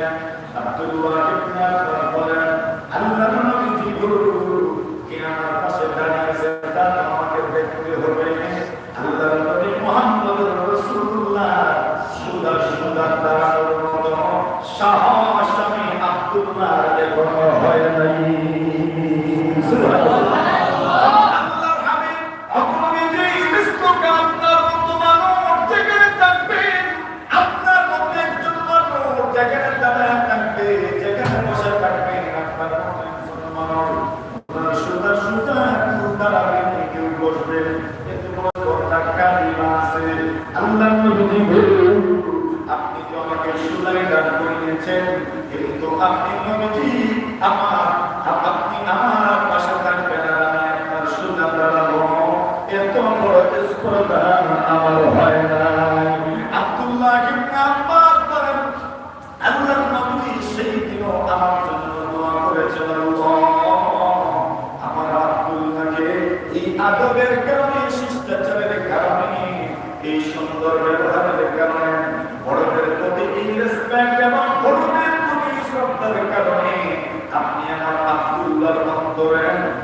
আব্দুল্লাহ ইবনে আব্বাস বলেন আল্লাহর নবী কিয়ামতের পাশে দাঁড়িয়ে আছেন, তার আমাকে দেখতে হবে। আল্লাহর নবী মুহাম্মদুর রাসূলুল্লাহ সুদা সুদা দাঁড়ানোর মতো সাহস আমি আব্দুল্লাহ এখনো হয় নাই। সুবহানাল্লাহ। আল্লাহর হাবিব আপনি যে ইসলামকে আপনার মতো মানুষ যেখানে থাকবেন, আপনার মতো একজন মানুষ যেখানে দাঁড়ায় থাকবে, যেখানে বসে থাকবেন, আপনার মতো একজন মানুষ সুদা সুদা দাঁড়াবেন, কেউ বসবেন, এত বড় টাকা দিবা আছে। আল্লাহর নবী বলেন আপনি তো আমাকে সুদাই দান করিয়েছেন, কিন্তু আপনি নবী আপনি আমার পাশে থাকবেন আর আমি আপনার সুদা দাঁড়াবো, এত বড় স্পর্ধা আমার হয় নাই। আব্দুল্লাহ ইবনে আব্বাস বলেন আল্লাহর নবী সেই দিনও আমার জন্য দোয়া করেছেন, আল্লাহ আমার আব্দুল্লাহকে এই আদবের কারণে